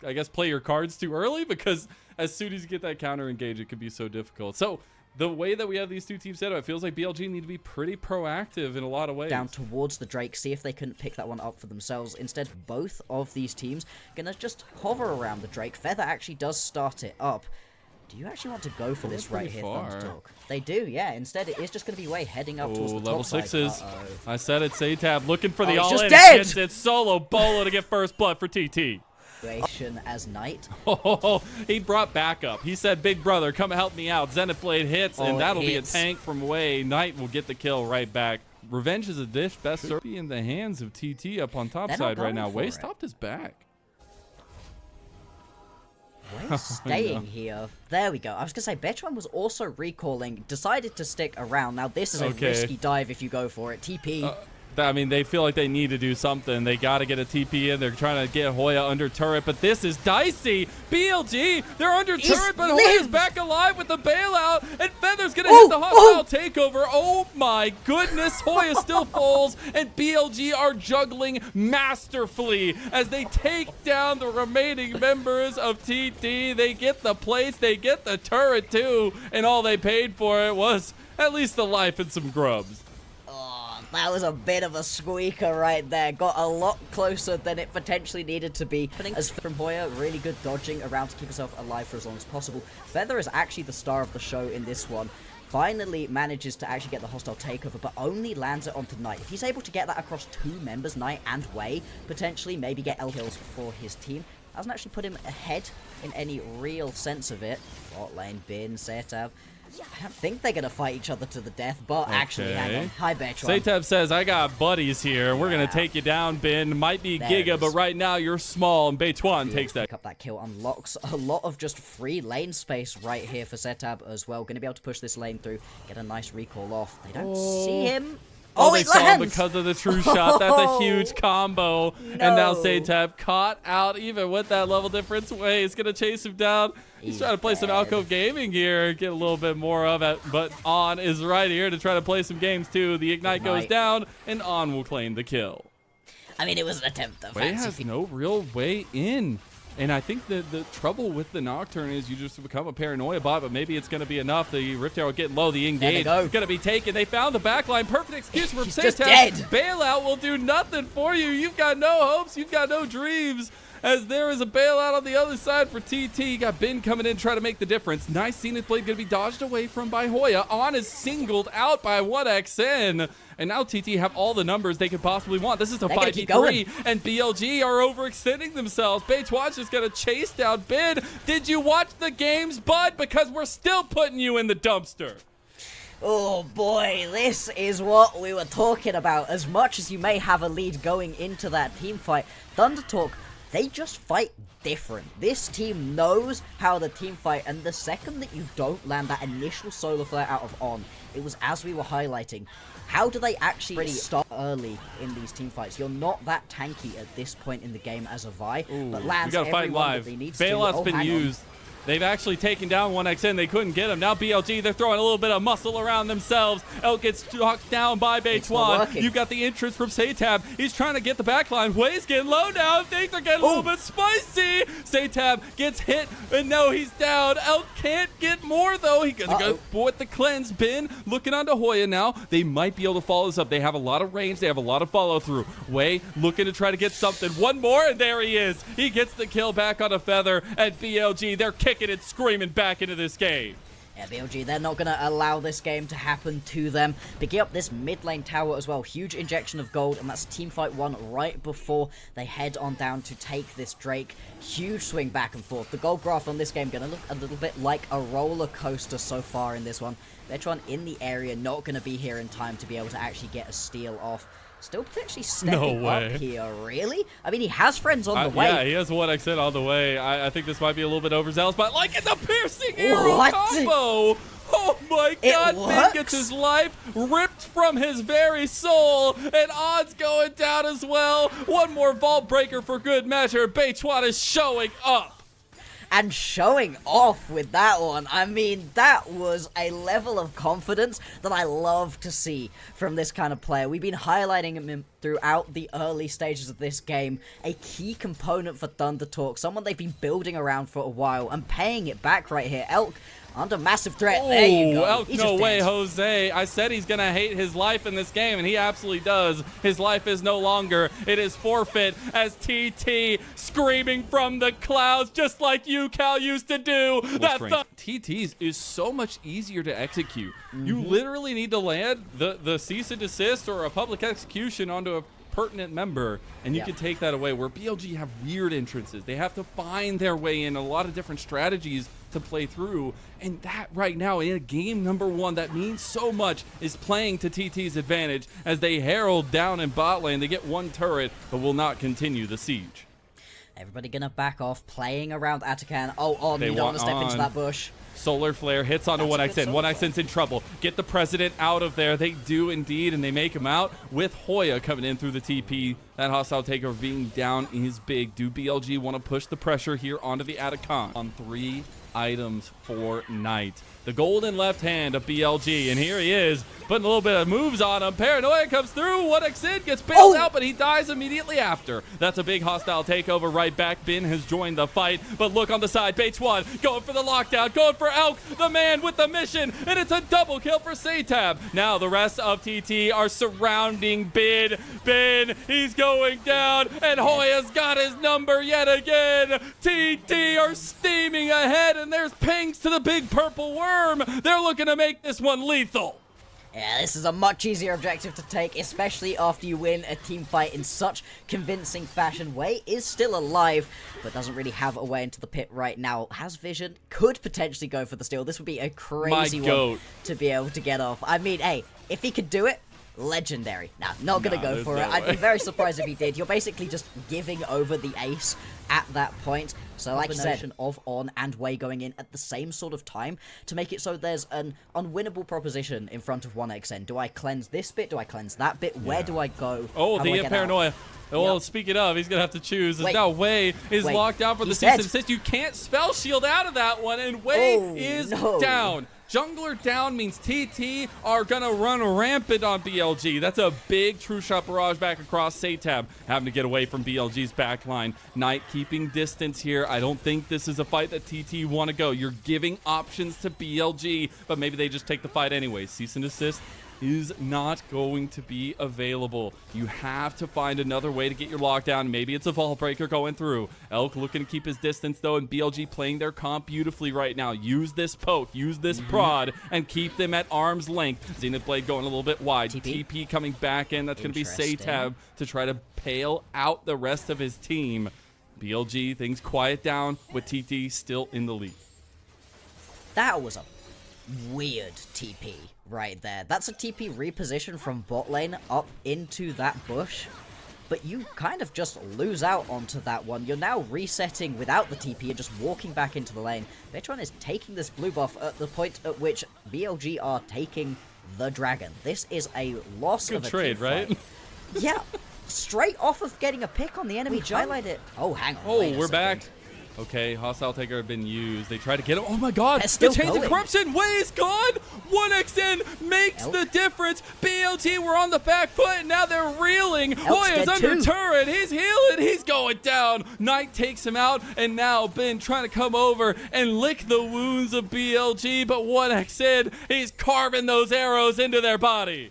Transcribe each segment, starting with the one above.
I guess, play your cards too early, because as soon as you get that counter engage, it could be so difficult. So the way that we have these two teams set up, it feels like BLG need to be pretty proactive in a lot of ways. Down towards the Drake, see if they couldn't pick that one up for themselves. Instead, both of these teams gonna just hover around the Drake. Feather actually does start it up. Do you actually want to go for this right here, Thundertalk? They do, yeah. Instead, it is just going to be Way heading up towards the level top sixes. side. I said it, Saytab looking for the all-in. It's solo bolo to get first blood for TT. As Knight. Oh, he brought backup. He said, "Big brother, come help me out." Zenith Blade hits, and that'll be a tank from Way. Knight will get the kill right back. Revenge is a dish best served in the hands of TT up on top side right now. Way stopped his back. Way staying here. There we go. I was going to say, Betron was also recalling, decided to stick around. Now, this is a risky dive if you go for it. TP. I mean, they feel like they need to do something. They got to get a TP in. They're trying to get Hoya under turret, but this is dicey. BLG, they're under turret, but Hoya's back alive with the bailout, and Feather's going to hit the hostile takeover. Oh my goodness. Hoya still falls, and BLG are juggling masterfully as they take down the remaining members of TT. They get the place, they get the turret too, and all they paid for it was at least the life and some grubs. That was a bit of a squeaker right there. Got a lot closer than it potentially needed to be. As from Hoya, really good dodging around to keep himself alive for as long as possible. Feather is actually the star of the show in this one. Finally manages to actually get the hostile takeover, but only lands it onto Knight. If he's able to get that across two members, Knight and Way, potentially maybe get L kills for his team. Hasn't actually put him ahead in any real sense of it. Bot lane, Bin, Saytab. I don't think they're going to fight each other to the death, but actually, hang on. Hi, Betron. Saytab says, "I got buddies here. We're going to take you down, Bin. Might be Giga, but right now you're small," and Beituan takes that. Pick up that kill, unlocks a lot of just free lane space right here for Saytab as well. Going to be able to push this lane through, get a nice recall off. They don't see him. Oh, they saw him because of the true shot. That's a huge combo. And now Saytab caught out even with that level difference. Way is going to chase him down. He's trying to play some Alcove Gaming here, get a little bit more of it. But On is right here to try to play some games too. The Ignite goes down, and On will claim the kill. I mean, it was an attempt. Way has no real way in. And I think the trouble with the Nocturne is you just become a paranoia bot, but maybe it's going to be enough. The Rift Arrow getting low, the engage is going to be taken. They found the backline. Perfect excuse from Saytab. Bailout will do nothing for you. You've got no hopes. You've got no dreams. As there is a bailout on the other side for TT. You got Bin coming in trying to make the difference. Nice Zenith Blade going to be dodged away from by Hoya. On is singled out by 1XN. And now TT have all the numbers they could possibly want. This is a 5v3, and BLG are overextending themselves. Beituan's just going to chase down Bin. Did you watch the games, bud? Because we're still putting you in the dumpster. Oh boy, this is what we were talking about. As much as you may have a lead going into that team fight, Thundertalk, they just fight different. This team knows how the team fight, and the second that you don't land that initial solo flare out of On, it was as we were highlighting. How do they actually start early in these team fights? You're not that tanky at this point in the game as a Vi, but lands everyone that they need to. Bailout's been used. They've actually taken down 1XN. They couldn't get him. Now BLG, they're throwing a little bit of muscle around themselves. Elk gets knocked down by Beituan. You've got the entrance from Saytab. He's trying to get the backline. Way's getting low now. Things are getting a little bit spicy. Saytab gets hit, and no, he's down. Elk can't get more, though. He's going to go with the cleanse. Bin looking onto Hoya now. They might be able to follow this up. They have a lot of range. They have a lot of follow-through. Way looking to try to get something. One more, and there he is. He gets the kill back on a Feather, and BLG, they're kicking it screaming back into this game. Yeah, BLG, they're not going to allow this game to happen to them. Picking up this mid lane tower as well. Huge injection of gold, and that's teamfight 1 right before they head on down to take this Drake. Huge swing back and forth. The gold graph on this game going to look a little bit like a roller coaster so far in this one. Betron in the area, not going to be here in time to be able to actually get a steal off. Still potentially stepping up here, really? I mean, he has friends on the way. Yeah, he has 1XN on the way. I think this might be a little bit overzealous, but like it's a piercing arrow combo! Oh my god, Bin gets his life ripped from his very soul, and Odd's going down as well. One more vault breaker for good measure. Beituan is showing up. and showing off with that one. I mean, that was a level of confidence that I love to see from this kind of player. We've been highlighting him throughout the early stages of this game, a key component for Thunder Talk, someone they've been building around for a while and paying it back right here. Elk under massive threat. There you go. Elk, no way, Jose. I said he's going to hate his life in this game, and he absolutely does. His life is no longer. It is forfeit as TT screaming from the clouds, just like you, Cal, used to do. TT's is so much easier to execute. You literally need to land the cease and desist or a public execution onto a pertinent member, and you can take that away, where BLG have weird entrances. They have to find their way in a lot of different strategies to play through, and that right now in a game number 1 that means so much is playing to TT's advantage as they herald down in bot lane. They get 1 turret but will not continue the siege. Everybody gonna back off, playing around Atakan. You don't want to step into that bush. Solar Flare hits onto 1xN. 1xN's in trouble. Get the President out of there. They do indeed, and they make him out with Hoya coming in through the TP. That hostile takeover being down is big. Do BLG want to push the pressure here onto the Atakan on 3 items for Knight? The golden left hand of BLG, and here he is putting a little bit of moves on him. Paranoia comes through. 1xN gets bailed out, but he dies immediately after. That's a big hostile takeover right back. Bin has joined the fight, but look on the side. Bates 1 going for the lockdown, going for Elk, the man with the mission, and it's a double kill for Satab. Now the rest of TT are surrounding Bin. Bin, he's going down, and Hoya's got his number yet again. TT are steaming ahead, and there's pings to the big purple worm. They're looking to make this one lethal. Yeah, this is a much easier objective to take, especially after you win a team fight in such convincing fashion. Wei is still alive, but doesn't really have a way into the pit right now. Has vision, could potentially go for the steal. This would be a crazy one to be able to get off. I mean, hey, if he could do it, legendary. Nah, not gonna go for it. I'd be very surprised if he did. You're basically just giving over the ace at that point. So like I said, of On and Wei going in at the same sort of time to make it so there's an unwinnable proposition in front of 1xN. Do I cleanse this bit? Do I cleanse that bit? Where do I go? The Paranoia. Well, speaking of, he's going to have to choose. Now Wei is locked out for the cease and desist. You can't spell shield out of that one, and Wei is down. Jungler down means TT are going to run rampant on BLG. That's a big true shot barrage back across. Satab having to get away from BLG's backline. Knight keeping distance here. I don't think this is a fight that TT want to go. You're giving options to BLG, but maybe they just take the fight anyway. Cease and desist is not going to be available. You have to find another way to get your lockdown. Maybe it's a vault breaker going through. Elk looking to keep his distance though, and BLG playing their comp beautifully right now. Use this poke, use this prod, and keep them at arm's length. Zenith Blade going a little bit wide. TP coming back in. That's going to be Satab to try to pale out the rest of his team. BLG, things quiet down with TT still in the lead. That was a weird TP right there. That's a TP reposition from bot lane up into that bush, but you kind of just lose out onto that one. You're now resetting without the TP and just walking back into the lane. Bitron is taking this blue buff at the point at which BLG are taking the dragon. This is a loss of a trade, right? Yeah, straight off of getting a pick on the enemy. Highlight it. Oh, hang on. Oh, we're back. Okay, hostile taker have been used. They try to get him. Oh my god, the chains of corruption. Wei's gone. 1xN makes the difference. BLG were on the back foot, and now they're reeling. Hoya's under turret. He's healing. He's going down. Knight takes him out, and now Ben trying to come over and lick the wounds of BLG, but 1xN, he's carving those arrows into their body.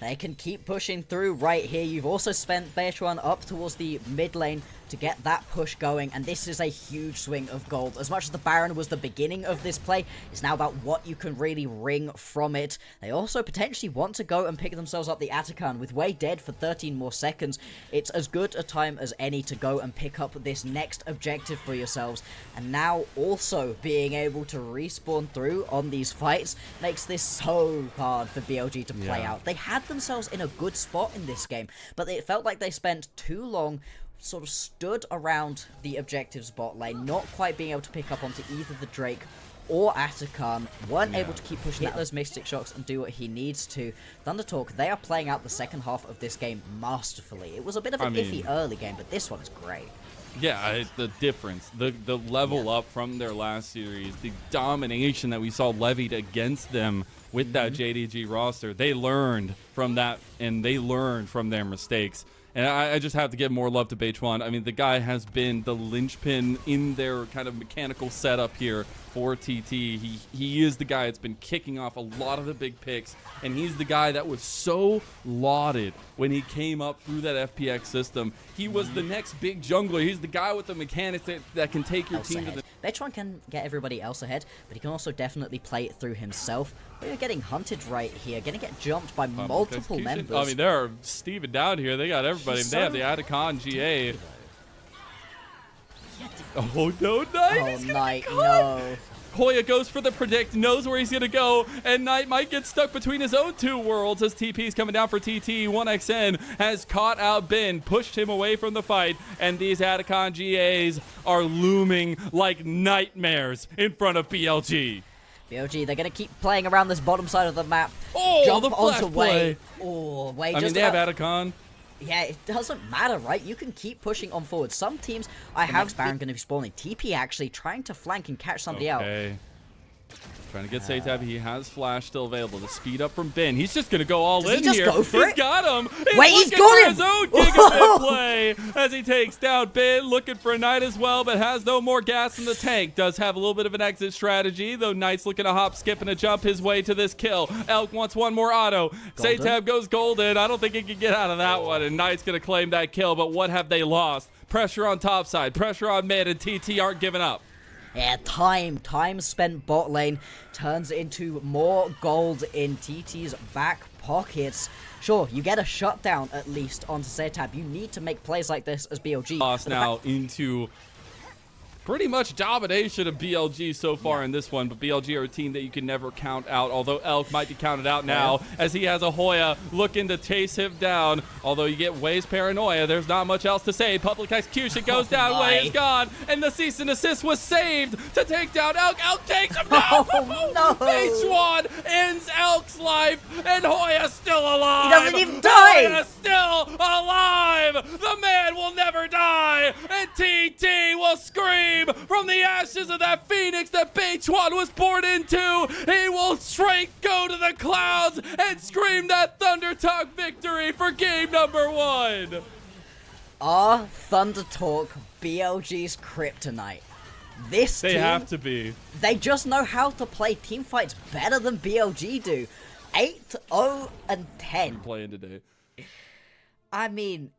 They can keep pushing through right here. You've also spent Beachuan up towards the mid lane to get that push going, and this is a huge swing of gold. As much as the Baron was the beginning of this play, it's now about what you can really wring from it. They also potentially want to go and pick themselves up the Atakan. With Wei dead for 13 more seconds, it's as good a time as any to go and pick up this next objective for yourselves. And now also being able to respawn through on these fights makes this so hard for BLG to play out. They had themselves in a good spot in this game, but it felt like they spent too long sort of stood around the objectives bot lane, not quite being able to pick up onto either the Drake or Atakan, weren't able to keep pushing those Mystic Shocks and do what he needs to. Thunder Talk, they are playing out the second half of this game masterfully. It was a bit of an iffy early game, but this one is great. Yeah, the difference, the level up from their last series, the domination that we saw levied against them with that JDG roster. They learned from that, and they learned from their mistakes. And I just have to give more love to Bechuan. I mean, the guy has been the linchpin in their kind of mechanical setup here for TT. He is the guy that's been kicking off a lot of the big picks, and he's the guy that was so lauded when he came up through that FPX system. He was the next big jungler. He's the guy with the mechanics that can take your team to the... Bechuan can get everybody else ahead, but he can also definitely play it through himself. We're getting hunted right here, gonna get jumped by multiple members. I mean, they're Steven down here. They got everybody. They have the Atacon GA. Oh no, Knight! Oh, Knight, no. Hoya goes for the predict, knows where he's going to go, and Knight might get stuck between his own two worlds as TP's coming down for TT. 1xN has caught out Ben, pushed him away from the fight, and these Atacon GAs are looming like nightmares in front of BLG. BLG, they're going to keep playing around this bottom side of the map. Oh, jump the flash onto play. Wei. Oh, Wei I mean, they have Atacon. Yeah, it doesn't matter, right? You can keep pushing on forward. Some teams, I have Baron going to be spawning. TP actually trying to flank and catch somebody out. Trying to get Satab. He has flash still available. The speed up from Ben. He's just going to go all in here. Does he just go for it? He's got him. Wait, he's got him! His own gigabit play as he takes down Ben. Looking for a Knight as well, but has no more gas in the tank. Does have a little bit of an exit strategy, though Knight's looking to hop, skip, and a jump his way to this kill. Elk wants one more auto. Satab goes golden. I don't think he can get out of that one, and Knight's going to claim that kill, but what have they lost? Pressure on top side, pressure on mid, and TT aren't giving up. Yeah, time spent bot lane turns into more gold in TT's back pockets. Sure, you get a shutdown at least onto Satab. You need to make plays like this as BLG. Lost now into pretty much domination of BLG so far in this one, but BLG are a team that you can never count out, although Elk might be counted out now as he has a Hoya looking to chase him down. Although you get Wei's paranoia, there's not much else to say. Public execution goes down, Wei is gone, and the cease and desist was saved to take down Elk. Elk takes him down! Oh, no! Bechuan ends Elk's life, and Hoya's still alive! He doesn't even die! Hoya's still alive! The man will never die, and TT will scream from the ashes of that phoenix that Bechuan was born into. He will straight go to the clouds and scream that Thunder Talk victory for game number 1. Are Thunder Talk BLG's kryptonite? This they team, have to be. They just know how to play team fights better than BLG do. 8-0-10. Playing today. I mean,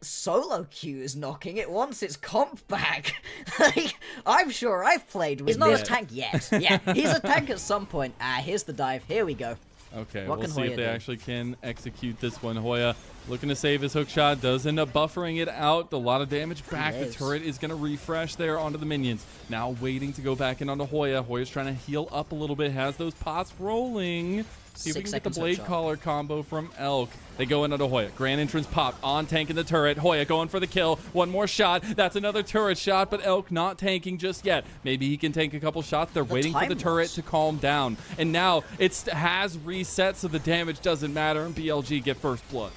solo queue is knocking it once its comp back. Like, I'm sure I've played with. He's not a tank yet. Yeah, he's a tank at some point. Here's the dive. Here we go. Okay, we'll see if they actually can execute this one. Hoya looking to save his hook shot, does end up buffering it out. A lot of damage back. The turret is going to refresh there onto the minions. Now waiting to go back in onto Hoya. Hoya's trying to heal up a little bit, has those pots rolling. See if we can get the Blade Collar combo from Elk. They go into Hoya. Grand entrance pop on tanking the turret. Hoya going for the kill. One more shot. That's another turret shot, but Elk not tanking just yet. Maybe he can tank a couple shots. They're waiting for the turret to calm down. And now it has reset, so the damage doesn't matter, and BLG get first blood.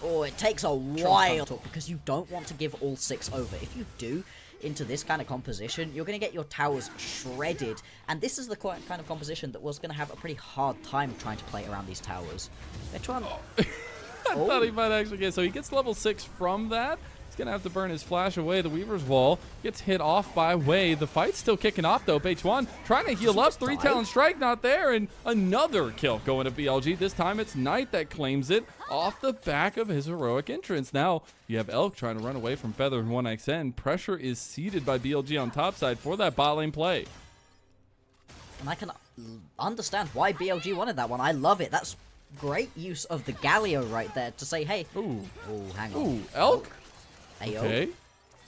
Oh, it takes a while because you don't want to give all 6 over. If you do, into this kind of composition, you're going to get your towers shredded. And this is the kind of composition that was going to have a pretty hard time trying to play around these towers. They're trying to... I thought he might actually get... So he gets level 6 from that. He's going to have to burn his flash away. The Weaver's Wall gets hit off by Wei. The fight's still kicking off, though. Bechuan trying to heal up. 3 Talon Strike not there. And another kill going to BLG. This time it's Knight that claims it off the back of his heroic entrance. Now you have Elk trying to run away from Feather and 1xN. Pressure is seated by BLG on top side for that bot lane play. And I can understand why BLG wanted that one. I love it. That's great use of the Galio right there to say, hey. Ooh. Oh, hang on. Ooh, Elk? Ayo. Okay.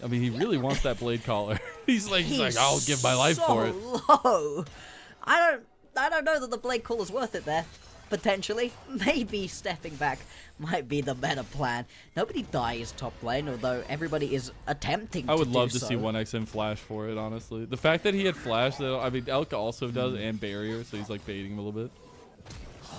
I mean, he really wants that Blade Collar. he's like, I'll give my life for it. Low. I don't know that the Blade Collar's worth it there. Potentially. Maybe stepping back might be the better plan. Nobody dies top lane, although everybody is attempting to do so. I would love to see 1xN flash for it, honestly. The fact that he had flash, though, I mean, Elk also does, and barrier, so he's like baiting him a little bit.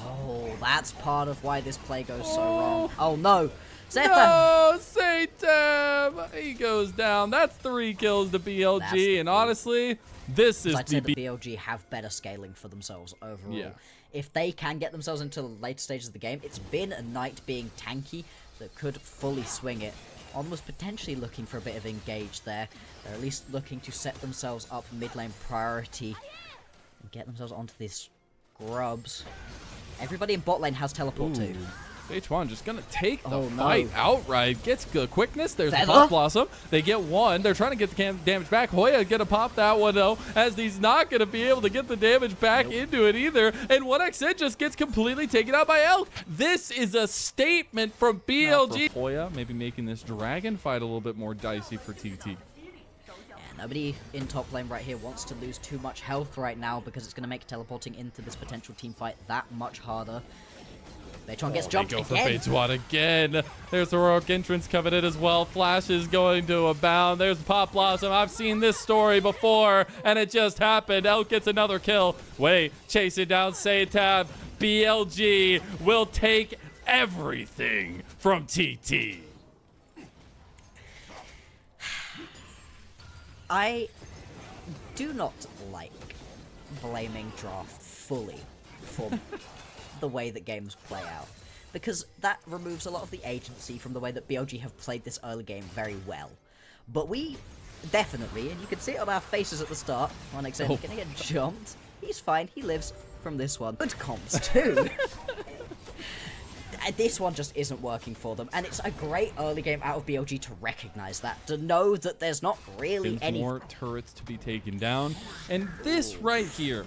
Oh, that's part of why this play goes so wrong. Oh no. No, Satan! He goes down. That's 3 kills to BLG, and honestly, this is I'd say the BLG have better scaling for themselves overall. Yeah. If they can get themselves into the later stages of the game, it's been a Knight being tanky that could fully swing it. On was potentially looking for a bit of engage there. They're at least looking to set themselves up mid lane priority and get themselves onto these grubs. Everybody in bot lane has teleport too. H1 just gonna take the fight outright. Gets the quickness. There's the Feather. Pop Blossom. They get one. They're trying to get the damage back. Hoya gonna pop that one though, as he's not gonna be able to get the damage back into it either. And 1xN just gets completely taken out by Elk. This is a statement from BLG. Hoya maybe making this dragon fight a little bit more dicey for TT. Nobody in top lane right here wants to lose too much health right now because it's going to make teleporting into this potential team fight that much harder. Beitron gets jumped again. They go for Beitwan again. There's the heroic entrance coming in as well. Flash is going to abound. There's Pop Blossom. I've seen this story before, and it just happened. Elk gets another kill. Wait, chasing down Saytab. BLG will take everything from TT. I do not like blaming draft fully for the way that games play out, because that removes a lot of the agency from the way that BLG have played this early game very well. But we definitely, and you can see it on our faces at the start, 1xN is gonna get jumped. He's fine, he lives from this one. Good comps too. This one just isn't working for them, and it's a great early game out of BLG to recognize that, to know that there's not really any more turrets to be taken down. And this right here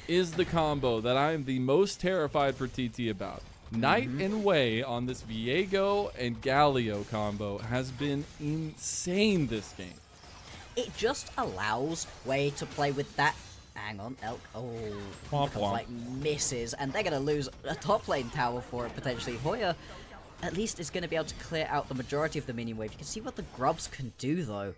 is the combo that I am the most terrified for TT about. Knight and Wei on this Viego and Galio combo has been insane this game. It just allows Wei to play with that. Hang on, Elk. Like misses, and they're gonna lose a top lane tower for it potentially. Hoya, at least, is gonna be able to clear out the majority of the minion wave. You can see what the grubs can do though,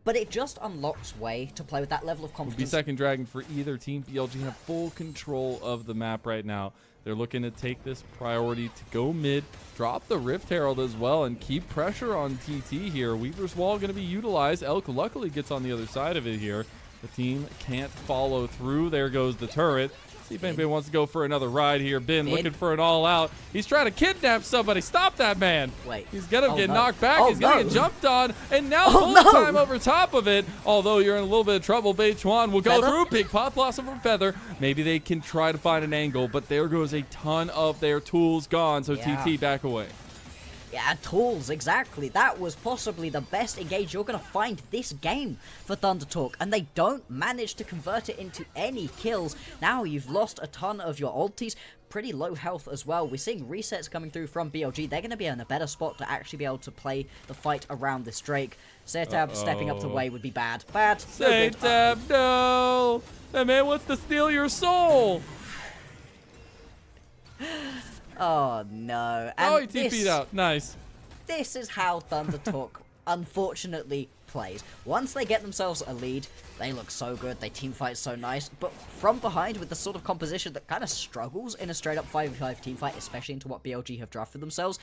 but it just unlocks Wei to play with that level of confidence. Would be second dragon for either team. BLG have full control of the map right now. They're looking to take this priority to go mid, drop the Rift Herald as well, and keep pressure on TT here. Weaver's Wall going to be utilized. Elk luckily gets on the other side of it here. The team can't follow through. There goes the turret. See if anybody wants to go for another ride here. Bin looking for an all-out. He's trying to kidnap somebody. Stop that man. Wait. He's going to get knocked back. He's going to get jumped on. And now full time over top of it. Although you're in a little bit of trouble, Beitwan will go through. Big Pop Blossom from Feather. Maybe they can try to find an angle, but there goes a ton of their tools gone. So TT back away. Yeah, tools, exactly. That was possibly the best engage you're going to find this game for Thunder Talk, and they don't manage to convert it into any kills. Now you've lost a ton of your ultis, pretty low health as well. We're seeing resets coming through from BLG. They're going to be in a better spot to actually be able to play the fight around this Drake. Saytab stepping up to Wei would be bad. Bad. Saytab, no! That man wants to steal your soul! Oh no. And he TP'd out. Nice. This is how Thunder Talk unfortunately plays. Once they get themselves a lead, they look so good, they teamfight so nice, but from behind with the sort of composition that kind of struggles in a straight up 5v5 teamfight, especially into what BLG have drafted themselves,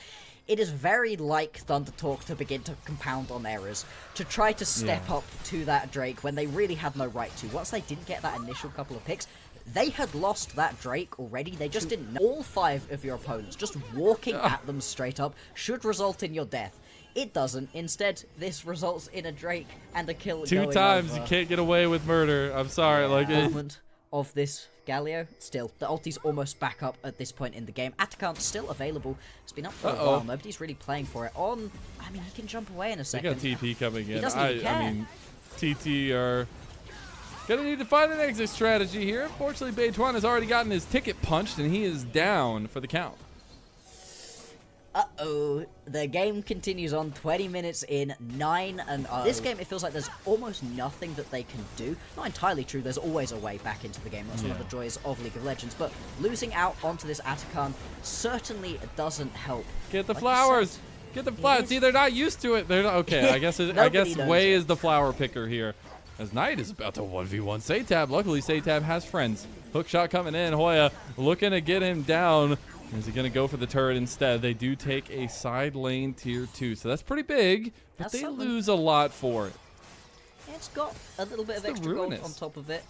it is very like Thunder Talk to begin to compound on errors, to try to step up to that Drake when they really had no right to. Once they didn't get that initial couple of picks, they had lost that Drake already. They just didn't know. All 5 of your opponents just walking at them straight up should result in your death. It doesn't. Instead, this results in a Drake and a kill. 2 times you can't get away with murder. I'm sorry. Movement of this Galio. Still, the ulti's almost back up at this point in the game. Atakan's still available. It's been up for a while. Nobody's really playing for it. I mean, he can jump away in a second. They got TP coming in. I mean, TT are gonna need to find an exit strategy here. Unfortunately, Beitwan has already gotten his ticket punched, and he is down for the count. Uh-oh. The game continues on, 20 minutes in, 9-0. This game, it feels like there's almost nothing that they can do. Not entirely true, there's always a way back into the game. That's one of the joys of League of Legends. But losing out onto this Atakan certainly doesn't help. Get the flowers! Get the flowers! See, they're not used to it. They're not, okay, I guess Wei is the flower picker here. As Knight is about to 1v1 Saytab. Luckily, Saytab has friends. Hook shot coming in. Hoya looking to get him down. Is he going to go for the turret instead? They do take a side lane tier 2, so that's pretty big, but That's they something. lose a lot for it. It's got a little bit of It's extra gold ruinous. on top of it.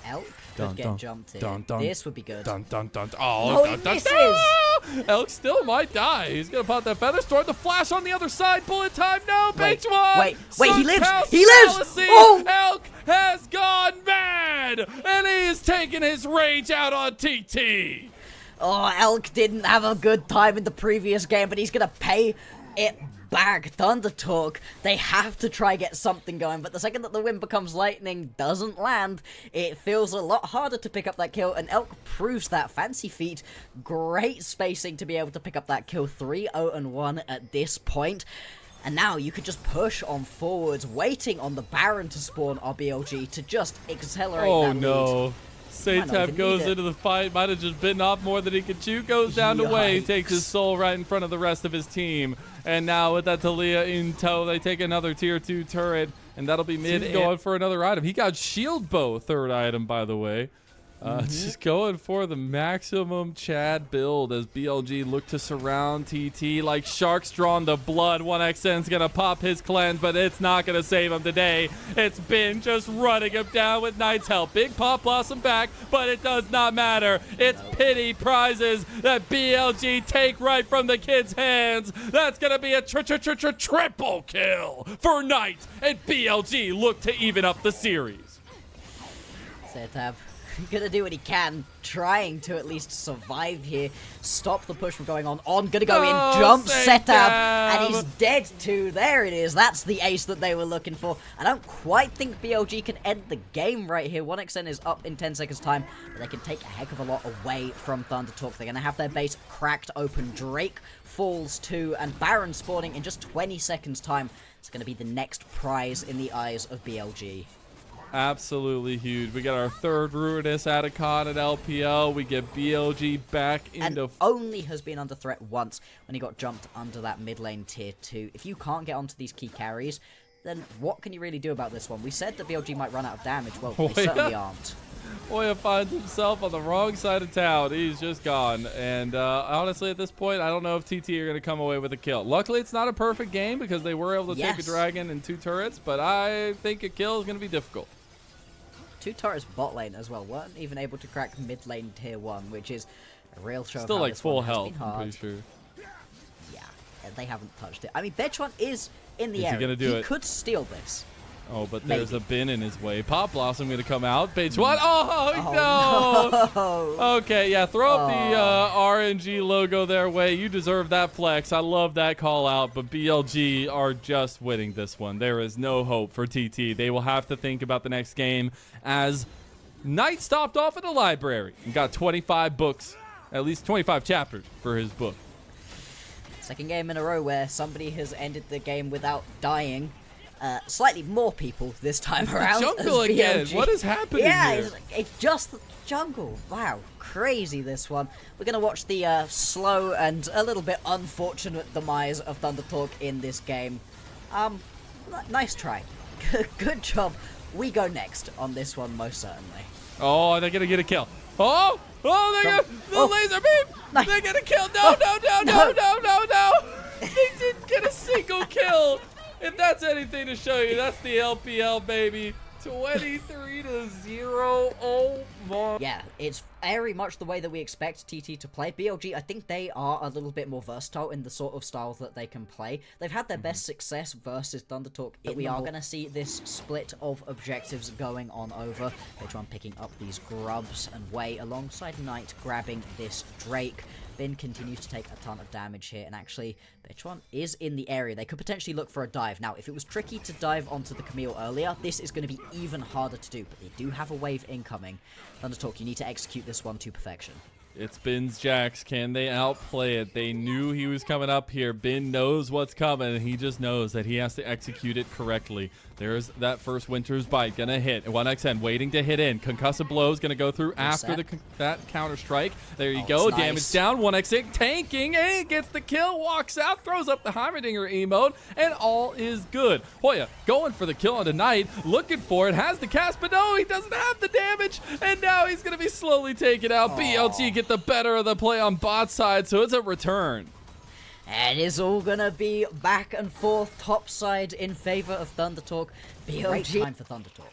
Elk Dun, could get dun, jumped in. dun, dun, This would be good. Dun, dun, dun. Oh, No, dun, he dun, misses! dun. Elk still might die. He's going to pop that feather storm. The flash on the other side. Bullet time. No, Wait, bitch one. wait, he lives! Sunhouse He lives! Fallacy. Oh! Elk has gone mad, and he is taking his rage out on TT. Oh, Elk didn't have a good time in the previous game, but he's gonna pay it back. Thunder Talk, they have to try get something going, but the second that the wind becomes lightning doesn't land, it feels a lot harder to pick up that kill, and Elk proves that. Fancy feet, great spacing to be able to pick up that kill. 3-0-1 at this point. And now you could just push on forwards, waiting on the Baron to spawn our BLG to just accelerate that lead. No. Might not Satap even goes need it. into the fight, might have just bitten off more than he could chew, goes down to Wave, Yikes. takes his soul right in front of the rest of his team. And now with that Talia in tow, they take another tier 2 turret, and that'll be mid going for another item. He got shield bow, third item, by the way. Just going for the maximum Chad build as BLG look to surround TT like sharks drawn the blood. 1XN's gonna pop his cleanse, but it's not gonna save him today. It's been just running him down with Knight's help. Big Pop Blossom back, but it does not matter. It's pity prizes that BLG take right from the kid's hands. That's gonna be a triple kill for Knight, and BLG look to even up the series. Setab gonna do what he can, trying to at least survive here, stop the push from going on. Gonna go in, jump Setab, and he's dead too. There it is. That's the ace that they were looking for. I don't quite think BLG can end the game right here. 1XN is up in 10 seconds time, but they can take a heck of a lot away from Thunder Talk. They're gonna have their base cracked open. Drake falls too, and Baron spawning in just 20 seconds time. It's gonna be the next prize in the eyes of BLG. Absolutely huge. We got our third Ruinous Atacon at LPL. We get BLG back into... And only has been under threat once when he got jumped under that mid lane tier 2. If you can't get onto these key carries, then what can you really do about this one? We said that BLG might run out of damage. Well, they certainly aren't. Oya finds himself on the wrong side of town. He's just gone. And honestly, at this point, I don't know if TT are going to come away with a kill. Luckily, it's not a perfect game because they were able to take a dragon and 2 turrets, but I think a kill is going to be difficult. 2 turrets bot lane as well. Weren't even able to crack mid lane tier 1, which is a real show. Still of how like this full one has health, been I'm hard. pretty sure. Yeah, they haven't touched it. I mean, Betchuan is in the Is he area. gonna do it? He could steal this. Oh, but there's Maybe. a bin in his way. Pop Blossom going to come out. Page 1. Oh, no. No. Okay, yeah, throw up the RNG logo their way. You deserve that flex. I love that call out, but BLG are just winning this one. There is no hope for TT. They will have to think about the next game as Knight stopped off at a library and got 25 books, at least 25 chapters for his book. Second game in a row where somebody has ended the game without dying. Slightly more people this time around. Jungle as again. BLG. What is happening here? It's just the jungle. Wow, crazy this one. We're going to watch the slow and a little bit unfortunate demise of Thunder Talk in this game. Nice try. Good job. We go next on this one, most certainly. Oh, they're going to get a kill. Oh, they got the laser beam. No. They get a kill. No. They didn't get a single kill. If that's anything to show you, that's the LPL, baby. 23-0. Oh my. Yeah, it's very much the way that we expect TT to play. BLG, I think they are a little bit more versatile in the sort of style that they can play. They've had their best success versus Thunder Talk. We are going to see this split of objectives going on over. Bitchuan picking up these grubs and Way alongside Knight grabbing this Drake. Bin continues to take a ton of damage here, and actually, Bitchuan is in the area. They could potentially look for a dive. Now, if it was tricky to dive onto the Camille earlier, this is going to be even harder to do, but they do have a wave incoming. Thunder Talk, you need to execute this one to perfection. It's Bin's Jax. Can they outplay it? They knew he was coming up here. Bin knows what's coming, and he just knows that he has to execute it correctly. There's that first Winter's Bite. Gonna hit. 1XN waiting to hit in. Concussive blows gonna go through after that counter strike. There you go. Nice. Damage down. 1XN tanking, and gets the kill. Walks out. Throws up the Heimerdinger emote, and all is good. Hoya going for the kill on tonight. Looking for it. Has the cast, but no, he doesn't have the damage. And now he's gonna be slowly taken out. BLG gets get the better of the play on bot side, so it's a return. And it's all gonna be back and forth top side in favor of ThunderTalk. BLG. Time for ThunderTalk.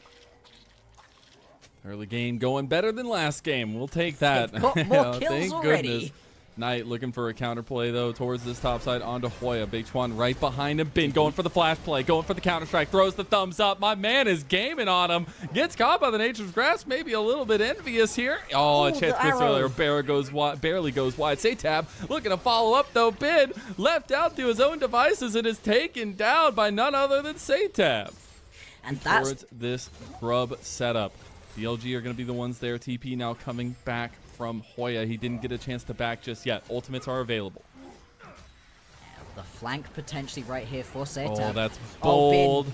Early game going better than last game. We'll take that. They've got more kills Thank already. Goodness. Knight looking for a counterplay, though, towards this top side onto Hoya. Big Swan right behind him. Bin going for the flash play, going for the counter-strike, throws the thumbs up. My man is gaming on him. Gets caught by the Nature's Grasp, maybe a little bit envious here. Oh, a chance miss earlier. Barely goes wide. Saytab looking to follow up, though. Bin left out to his own devices and is taken down by none other than Saytab. And that's towards this grub setup. BLG are going to be the ones there. TP now coming back from Hoya. He didn't get a chance to back just yet. Ultimates are available. The flank potentially right here for Saytab. Oh, that's bold.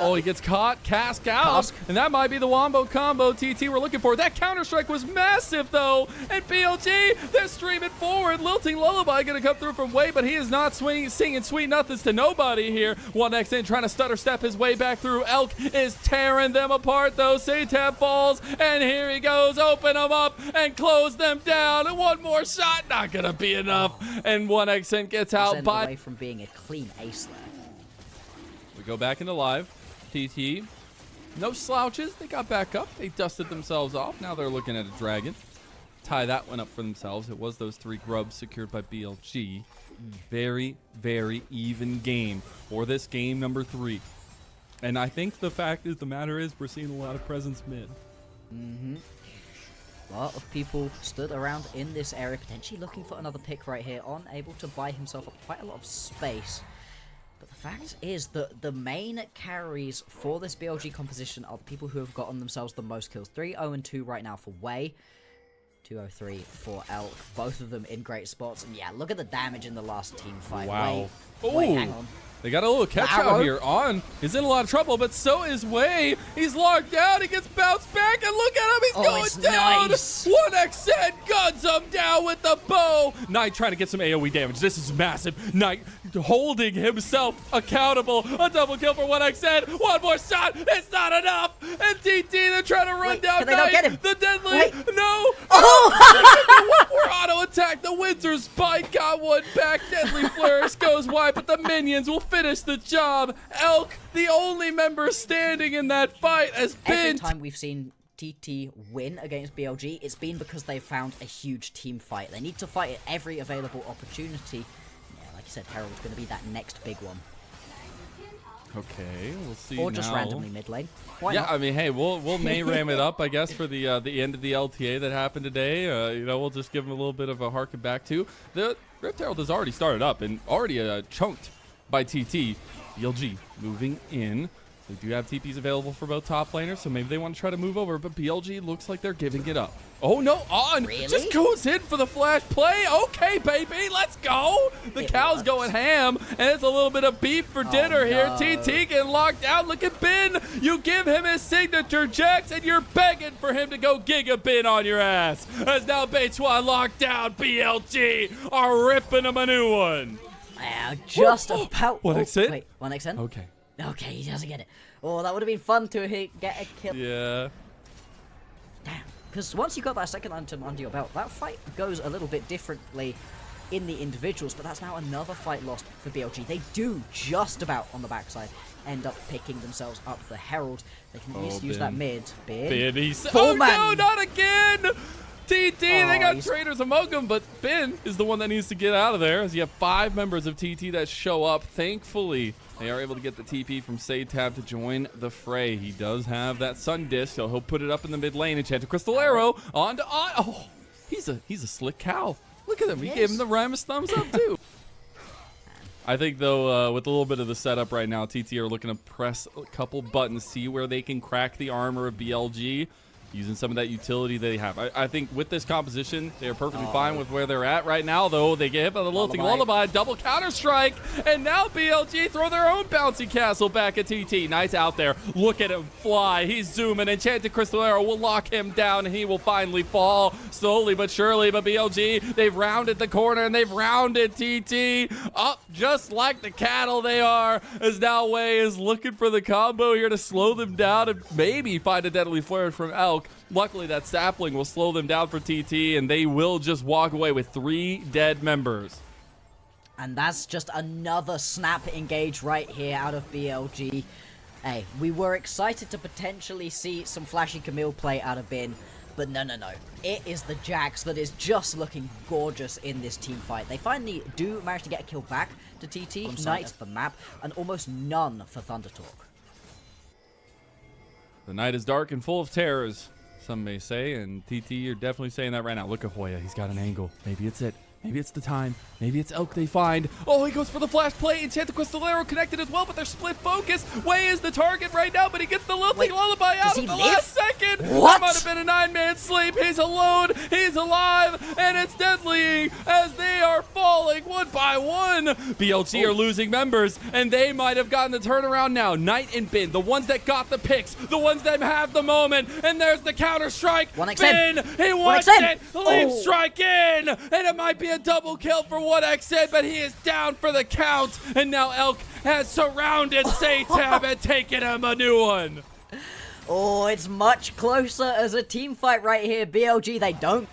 Oh, he gets caught. Cask out. And that might be the wombo combo TT we're looking for. That counter-strike was massive, though. And BLG, they're streaming forward. Lilting Lullaby going to come through from Way, but he is not singing sweet nothings to nobody here. 1x in trying to stutter step his way back through. Elk is tearing them apart, though. Saytab falls, and here he goes. Open them up and close them down. And one more shot. Not going to be enough. And 1x in gets out by... away from being a clean ace there. We go back into live. TT, no slouches. They got back up. They dusted themselves off. Now they're looking at a dragon. Tie that one up for themselves. It was those 3 grubs secured by BLG. Very, very even game for this game number 3. And I think the fact is, the matter is, we're seeing a lot of presence mid. A lot of people stood around in this area, potentially looking for another pick right here, able to buy himself up quite a lot of space. But the fact is that the main carries for this BLG composition are the people who have gotten themselves the most kills. 3-0-2 right now for Way. 2-0-3 for Elk. Both of them in great spots. And yeah, look at the damage in the last team fight. Wow. Way, hang on. They got a little catch out here. On is in a lot of trouble, but so is Way. He's locked down. He gets bounced back, and look at him. He's going down. Nice. 1xN guns him down with the bow. Knight trying to get some AoE damage. This is massive. Knight holding himself accountable. A double kill for 1xN. One more shot. It's not enough. And TT, they're trying to run down Knight. Not get him? The deadly. Wait. No. Oh! We're auto attack. The Winter Spike got one back. Deadly Flourish goes wide, but the minions will finish the job. Elk, the only member standing in that fight, has been... Every time we've seen TT win against BLG, it's been because they've found a huge team fight. They need to fight at every available opportunity. Yeah, like you said, Herald's going to be that next big one. Okay, we'll see. Or just randomly mid lane. Why yeah, not? I mean, hey, we'll ram it up, I guess, for the end of the LTA that happened today. You know, we'll just give them a little bit of a harken back to. The Rift Herald has already started up and already chunked by TT. BLG moving in. They do have TPs available for both top laners, so maybe they want to try to move over, but BLG looks like they're giving it up. Oh, no, On Really? just goes in for the flash play. Okay, baby, let's go. The cow's going ham, and it's a little bit of beef for dinner here. TT getting locked out. Look at Bin. You give him his signature Jax, and you're begging for him to go Giga Bin on your ass. As now Beitwan locked down, BLG are ripping him a new one. Just about... 1xN? Wait, 1xN? Okay. Okay, he doesn't get it. Oh, that would have been fun to get a kill. Yeah. Damn. Because once you got that second item under your belt, that fight goes a little bit differently in the individuals, but that's now another fight lost for BLG. They do just about on the backside end up picking themselves up the Herald. They can use that mid. Bin, he's... Full man. No, not again! TT, they got traitors among them, but Bin is the one that needs to get out of there, as you have 5 members of TT that show up. Thankfully, they are able to get the TP from Saytab to join the fray. He does have that Sun Disc, so he'll put it up in the mid lane. Enchanted Crystal Arrow onto On. Oh, he's a slick cow. Look at him. He gave him the Ramus thumbs up, too. I think, though, with a little bit of the setup right now, TT are looking to press a couple buttons, see where they can crack the armor of BLG. Using some of that utility they have. I think with this composition, they are perfectly fine with where they're at right now, though. They get hit by the Lilting Lullaby, double counter-strike, and now BLG throw their own bouncy castle back at TT. Knight's out there. Look at him fly. He's zooming. Enchanted Crystal Arrow will lock him down, and he will finally fall slowly but surely. But BLG, they've rounded the corner, and they've rounded TT up just like the cattle they are, as now Way is looking for the combo here to slow them down and maybe find a deadly flare from Elk. Elk. Luckily, that sapling will slow them down for TT, and they will just walk away with 3 dead members. And that's just another snap engage right here out of BLG. Hey, we were excited to potentially see some flashy Camille play out of Bin, but no. It is the Jax that is just looking gorgeous in this team fight. They finally do manage to get a kill back to TT, Knight the map, and almost none for ThunderTalk. The night is dark and full of terrors, some may say, and TT, you're definitely saying that right now. Look at Hoya, he's got an angle. Maybe it's it. Maybe it's the time. Maybe it's Elk they find. Oh, he goes for the flash play. Enchanted Crystallero connected as well, but they're split focus. Way is the target right now, but he gets the lilting lullaby out at the last second. What? That might have been a 9-man sleep. He's alone. He's alive, and it's deadly as they are falling one by one. BLG are losing members, and they might have gotten the turnaround now. Knight and Bin, the ones that got the picks, the ones that have the moment, and there's the counter strike. Bin, he wants it. Leap strike in, and it might be a double kill for 1xN, but he is down for the count, and now Elk has surrounded Satab and taken him a new one. Oh, it's much closer as a team fight right here. BLG, they don't.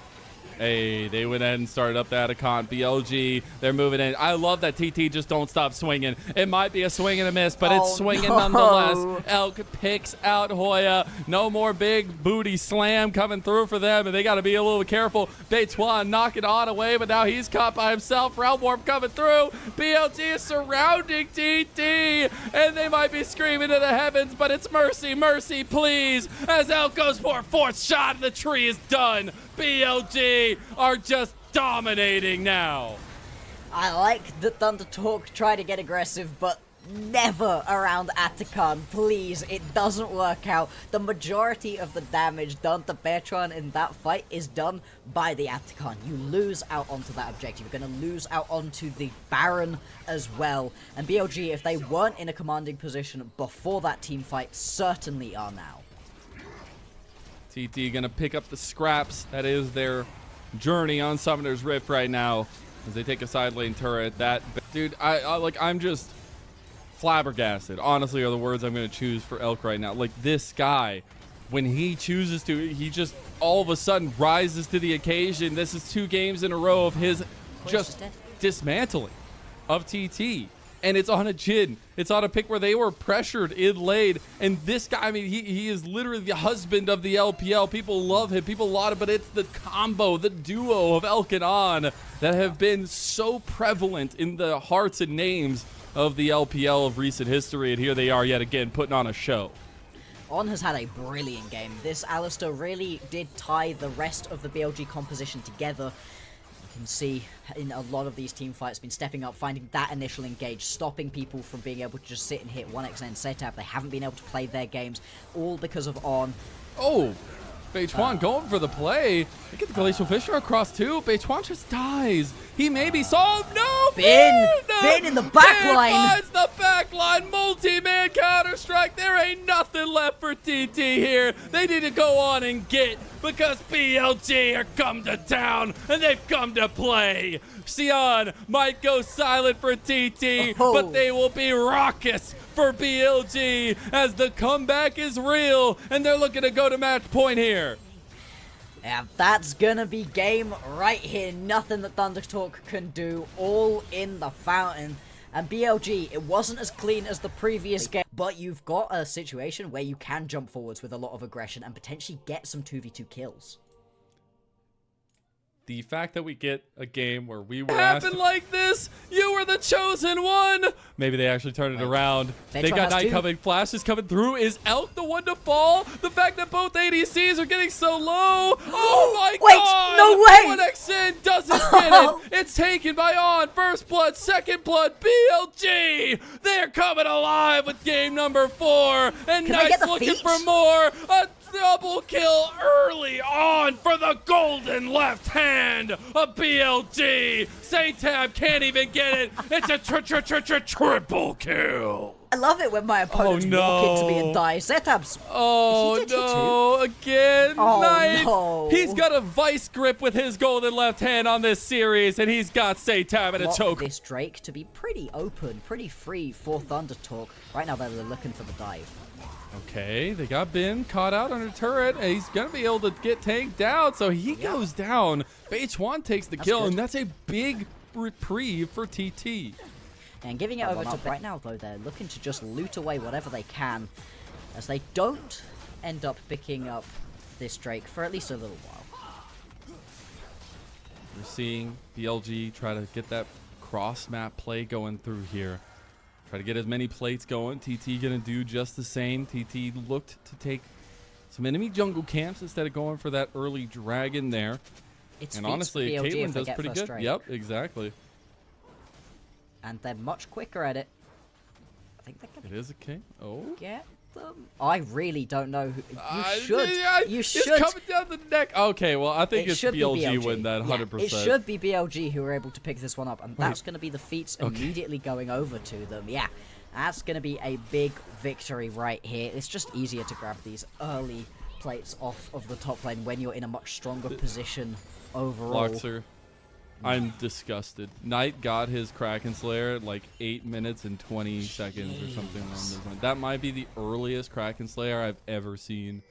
Hey, they went ahead and started up the Atacon. BLG, they're moving in. I love that TT just don't stop swinging. It might be a swing and a miss, but it's swinging nonetheless. Elk picks out Hoya. No more big booty slam coming through for them, and they got to be a little careful. Beituan knocking on away, but now he's caught by himself. Realm Warp coming through. BLG is surrounding TT, and they might be screaming to the heavens, but it's mercy, mercy, please, as Elk goes for a 4th shot, and the tree is done. BLG are just dominating now. I like that ThunderTalk try to get aggressive, but never around Atacon. Please, it doesn't work out. The majority of the damage done to Beituan in that fight is done by the Atacon. You lose out onto that objective. You're going to lose out onto the Baron as well. And BLG, if they weren't in a commanding position before that team fight, certainly are now. TT gonna pick up the scraps. That is their journey on Summoner's Rift right now as they take a side lane turret. That dude, I'm just flabbergasted. Honestly, are the words I'm gonna choose for Elk right now. Like, this guy, when he chooses to, he just all of a sudden rises to the occasion. This is 2 games in a row of his just dismantling of TT. And it's on a Jhin. It's on a pick where they were pressured in lane. And this guy, I mean, he is literally the husband of the LPL. People love him. People laud him. But it's the combo, the duo of Elk and On that have been so prevalent in the hearts and names of the LPL of recent history. And here they are yet again putting on a show. On has had a brilliant game. This Alistar really did tie the rest of the BLG composition together. Can see in a lot of these team fights been stepping up, finding that initial engage, stopping people from being able to just sit and hit 1xN setup. They haven't been able to play their games, all because of On. Oh, Beituan going for the play. They get the Glacial Fissure across too. Beituan just dies. He may be solved. No! Bin in the back line. Finds the back line. Multi-man counter-strike. There ain't nothing left for TT here. They need to go on and get, because BLG are come to town and they've come to play. Sion might go silent for TT, but they will be raucous for BLG as the comeback is real and they're looking to go to match point here. Yeah, that's gonna be game right here. Nothing that ThunderTalk can do. All in the fountain. And BLG, it wasn't as clean as the previous game, but you've got a situation where you can jump forwards with a lot of aggression and potentially get some 2v2 kills. The fact that we get a game where we were happened like this, you were the chosen one. Maybe they actually turned it around. They got Knight coming, Flash is coming through. Is Elk the one to fall? The fact that both ADCs are getting so low. Oh my god! No way! 1xN doesn't get it. It's taken by On. First blood, second blood. BLG. They're coming alive with game number 4. And Knight's looking for more. A double kill early on for the golden left hand of BLG. Satab can't even get it. It's a triple kill. I love it when my opponents walk into me and die. Satab's... Oh no, again. Knight. No. He's got a vice grip with his golden left hand on this series, and he's got Satab at a choke. This Drake to be pretty open, pretty free for ThunderTalk. Right now they're looking for the dive. Okay, they got Ben caught out under turret, and he's going to be able to get tanked down, so he goes down. Bechuan takes the kill, and that's a big reprieve for TT. And giving it over to right now, though, they're looking to just loot away whatever they can, as they don't end up picking up this Drake for at least a little while. We're seeing BLG try to get that cross-map play going through here. Try to get as many plates going. TT gonna do just the same. TT looked to take some enemy jungle camps instead of going for that early dragon there. It's and honestly, Caitlyn does pretty good. Drake. Yep, exactly. And they're much quicker at it. I think they can. It is a king. Oh. Get them. I really don't know. You should. It's coming down the neck. Okay, well, I think it's BLG win that 100%. It should be BLG who are able to pick this one up, and that's going to be the feats immediately going over to them. Yeah, that's going to be a big victory right here. It's just easier to grab these early plates off of the top lane when you're in a much stronger position overall. Luxor, I'm disgusted. Knight got his Kraken Slayer at like 8 minutes and 20 seconds or something along those lines. That might be the earliest Kraken Slayer I've ever seen.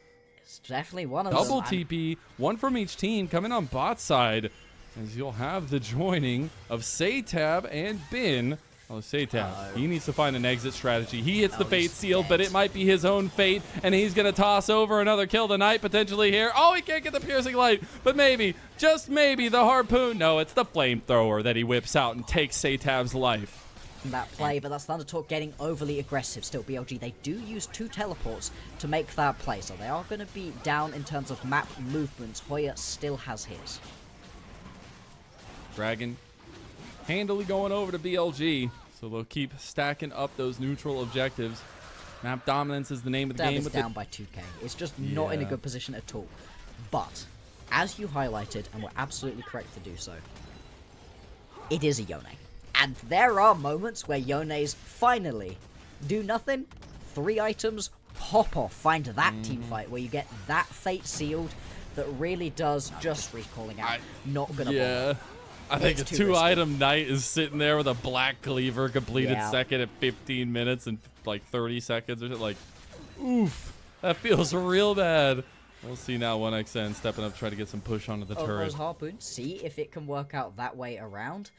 It's definitely one of Double them. TP, one from each team coming on bot side, as you'll have the joining of Saytab and Bin. Oh, Saytab, he needs to find an exit strategy. He hits the fate seal, but it might be his own fate, and he's going to toss over another kill tonight potentially here. Oh, he can't get the piercing light, but maybe, just maybe, the harpoon. No, it's the flamethrower that he whips out and takes Saytab's life. That play, but that's Thunder Talk getting overly aggressive still. BLG, they do use 2 teleports to make that play, so they are going to be down in terms of map movements. Hoya still has his. Dragon handily going over to BLG, so they'll keep stacking up those neutral objectives. Map dominance is the name of the game. It's down by 2k. It's just not in a good position at all. But, as you highlighted, and we're absolutely correct to do so, it is a Yone. And there are moments where Yones finally do nothing. 3 items, pop off, find that team fight where you get that fate sealed that really does just recalling out. Not gonna bother. I think a 2-item Knight is sitting there with a black cleaver completed second at 15 minutes and like 30 seconds or something. Like, oof, that feels real bad. We'll see now 1xN stepping up, try to get some push onto the turret. Harpoon, see if it can work out that way around.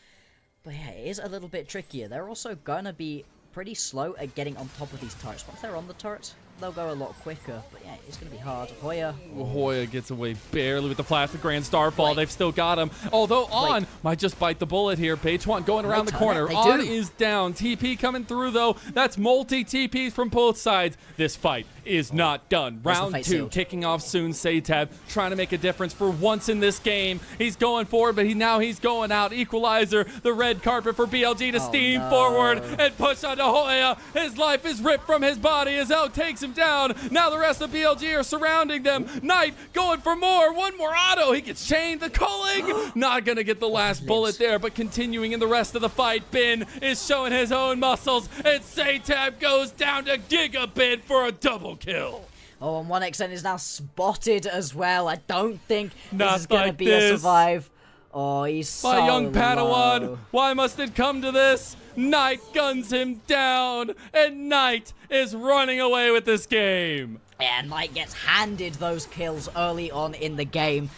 But yeah, it is a little bit trickier. They're also gonna be pretty slow at getting on top of these turrets. Once they're on the turrets, they'll go a lot quicker, but yeah, it's going to be hard. Hoya gets away barely with the flash of Grand Starfall. They've still got him. Although On might just bite the bullet here. Bechuan going around the corner. On is down. TP coming through, though. That's multi-TPs from both sides. This fight is not done. Round 2 kicking off soon. Saytab trying to make a difference for once in this game. He's going forward, but now he's going out. Equalizer, the red carpet for BLG to steam forward and push onto Hoya. His life is ripped from his body as L takes him down. Now the rest of BLG are surrounding them. Knight going for more. One more auto. He gets chained. The culling. Not going to get the last bullet there, but continuing in the rest of the fight. Bin is showing his own muscles, and Saytab goes down to Gigabit for a double kill. Oh, and 1xN is now spotted as well. I don't think this is going to be a survive. Oh, he's so My young Padawan, why must it come to this? Knight guns him down, and Knight is running away with this game. And Knight gets handed those kills early on in the game.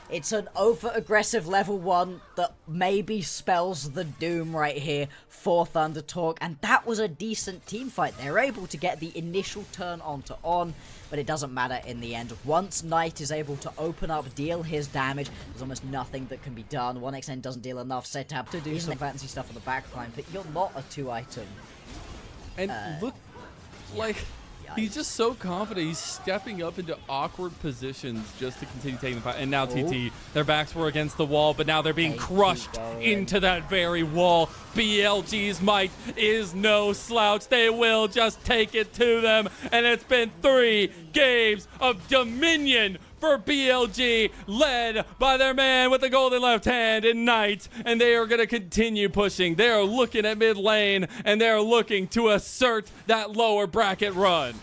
It's an over-aggressive level 1 that maybe spells the doom right here for Thunder Talk, and that was a decent team fight. They're able to get the initial turn onto On, but it doesn't matter in the end. Once Knight is able to open up, deal his damage, there's almost nothing that can be done. 1xN doesn't deal enough. Saytab to do some fancy stuff on the backline, but you're not a 2-item. And look, like... He's just so confident. He's stepping up into awkward positions just to continue taking the fight. And now TT, their backs were against the wall, but now they're being crushed into that very wall. BLG's might is no slouch. They will just take it to them. And it's been 3 games of dominion for BLG, led by their man with the golden left hand in Knight, and they are going to continue pushing. They are looking at mid lane, and they are looking to assert that lower bracket run.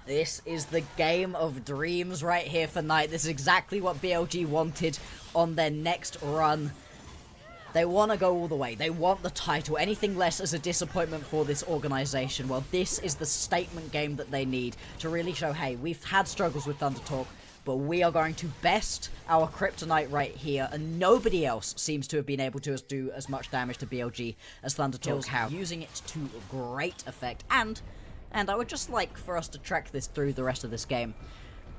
This is the game of dreams right here for Knight. This is exactly what BLG wanted on their next run. They want to go all the way. They want the title. Anything less is a disappointment for this organization. Well, this is the statement game that they need to really show, hey, we've had struggles with Thunder Talk, but we are going to best our kryptonite right here, and nobody else seems to have been able to do as much damage to BLG as Thunder Talk have, using it to great effect. And I would just like for us to track this through the rest of this game.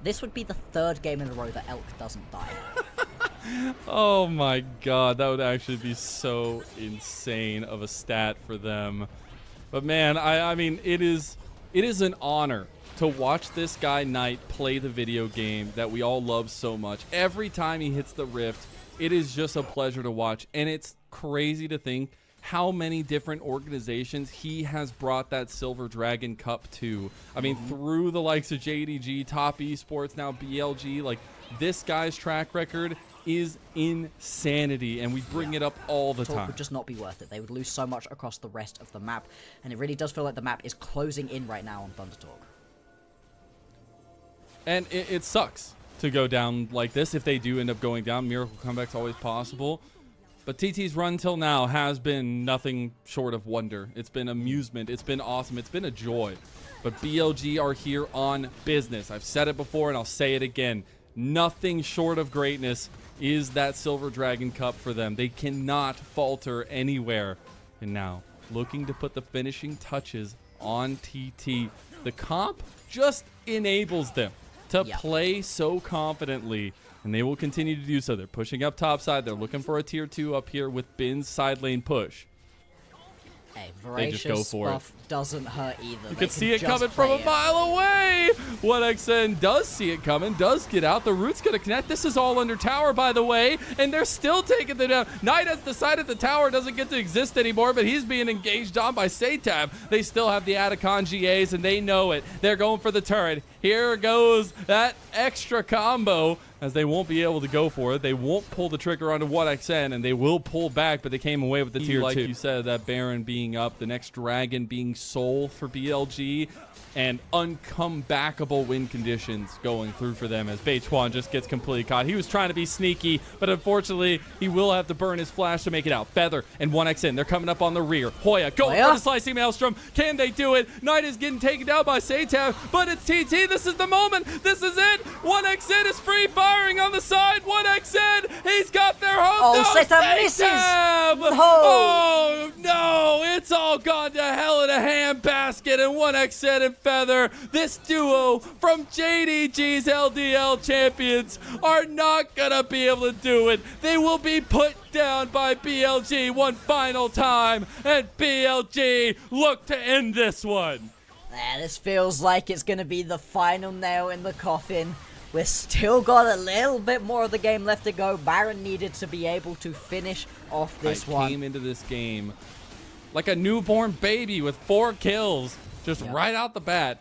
This would be the 3rd game in a row that Elk doesn't die. Oh my god, that would actually be so insane of a stat for them. But man, I mean, it is an honor to watch this guy Knight play the video game that we all love so much. Every time he hits the Rift, it is just a pleasure to watch. And it's crazy to think how many different organizations he has brought that Silver Dragon Cup to. I mean, through the likes of JDG, Top Esports, now BLG, like this guy's track record is insanity, and we bring it up all the time. Would just not be worth it. They would lose so much across the rest of the map, and it really does feel like the map is closing in right now on Thunder Talk. And it sucks to go down like this if they do end up going down. Miracle comeback's always possible. But TT's run till now has been nothing short of wonder. It's been amusement. It's been awesome. It's been a joy. But BLG are here on business. I've said it before and I'll say it again. Nothing short of greatness is that Silver Dragon Cup for them. They cannot falter anywhere. And now, looking to put the finishing touches on TT. The comp just enables them to play so confidently, and they will continue to do so. They're pushing up top side. They're looking for a tier 2 up here with Bin's side lane push. Hey, they just go for it. Doesn't hurt either. You can see it coming from a mile away. 1xN does see it coming, does get out. The root's going to connect. This is all under tower, by the way, and they're still taking them down. Knight has decided the tower doesn't get to exist anymore, but he's being engaged on by Satab. They still have the Atacon GAs, and they know it. They're going for the turret. Here goes that extra combo, as they won't be able to go for it. They won't pull the trigger onto 1xN, and they will pull back, but they came away with the tier 2. Like you said, that Baron being up, the next dragon being Soul for BLG, and uncomebackable win conditions going through for them as Beichuan just gets completely caught. He was trying to be sneaky, but unfortunately, he will have to burn his flash to make it out. Feather and 1xN, they're coming up on the rear. Hoya going for the slicing maelstrom. Can they do it? Knight is getting taken down by Satab, but it's TT. This is the moment. This is it. 1xN is free firing on the side. 1xN, he's got their hope. Oh, Satab misses. No. Oh, no. It's all gone to hell in a handbasket, and 1xN and Feather, this duo from JDG's LDL champions, are not gonna be able to do it. They will be put down by BLG one final time, and BLG look to end this one. This feels like it's gonna be the final nail in the coffin. We've still got a little bit more of the game left to go. Baron needed to be able to finish off this one. Came into this game like a newborn baby with 4 kills. Just right out the bat.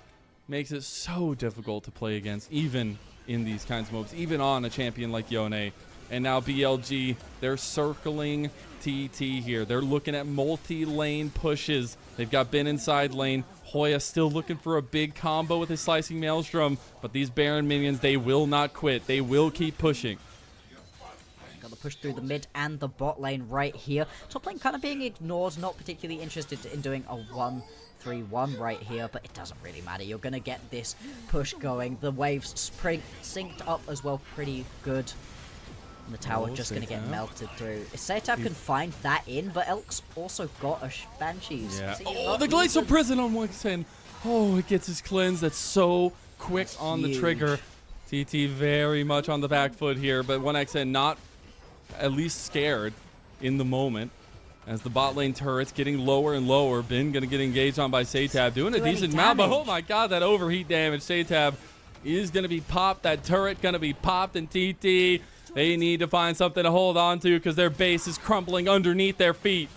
Makes it so difficult to play against, even in these kinds of moves, even on a champion like Yone. And now BLG, they're circling TT here. They're looking at multi-lane pushes. They've got Ben inside lane. Hoya still looking for a big combo with his slicing maelstrom. But these Baron minions, they will not quit. They will keep pushing. Got the push through the mid and the bot lane right here. Top lane kind of being ignored, not particularly interested in doing a 1-3-1 right here, but it doesn't really matter. You're going to get this push going. The waves synced up as well pretty good. And the tower just going to get melted through. If Satab can find that in, but Elk's also got a Banshees. Yeah. Oh, the Glacial Prison on 1xN. Oh, it gets his cleanse. That's so quick on the trigger. TT very much on the back foot here, but 1xN not at least scared in the moment. As the bot lane turret's getting lower and lower. Ben going to get engaged on by Satab. Doing a decent amount, but oh my god, that overheat damage. Satab is going to be popped. That turret going to be popped, and TT, they need to find something to hold on to because their base is crumbling underneath their feet.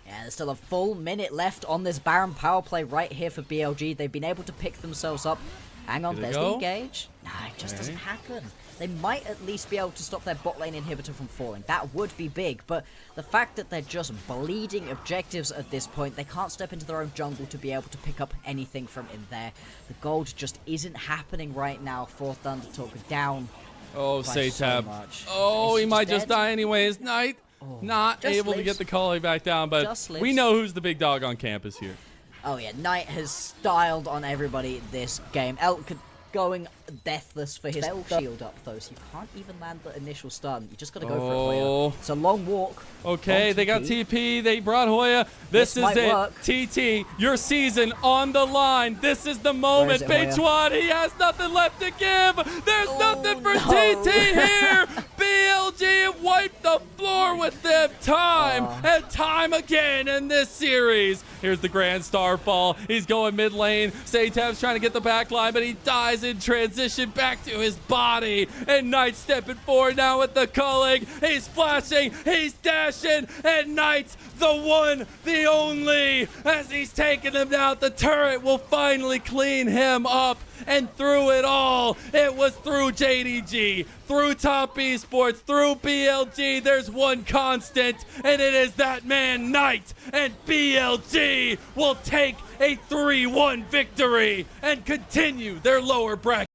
Yeah, there's still a full minute left on this Baron power play right here for BLG. They've been able to pick themselves up. Hang on, there's the engage. Nah, it just doesn't happen. They might at least be able to stop their bot lane inhibitor from falling. That would be big, but the fact that they're just bleeding objectives at this point, they can't step into their own jungle to be able to pick up anything from in there. The gold just isn't happening right now for Thunder Talk. Down. Oh, Satab. So oh, he might just die anyways. Knight. Not Just able to lives. get the calling back down, but Just we lives. know who's the big dog on campus here. Oh yeah, Knight has styled on everybody this game. Elk going deathless for his shield up though, so you can't even land the initial stun. You just gotta go for it, Hoya. It's a long walk. Okay, they got TP. They brought Hoya. This is it. work. TT, your season on the line. This is the moment. Beichuan, he has nothing left to give. There's nothing for TT here. BLG wiped the floor with them time and time again in this series. Here's the Grand Starfall. He's going mid lane. Satev's trying to get the back line, but he dies in transition back to his body. And Knight stepping forward now with the culling. He's flashing. He's dashing. And Knight's the one, the only. As he's taking him down, the turret will finally clean him up. And through it all, it was through JDG, through Top Esports, through BLG. There's one constant, and it is that man, Knight. And BLG will take a 3-1 victory and continue their lower bracket.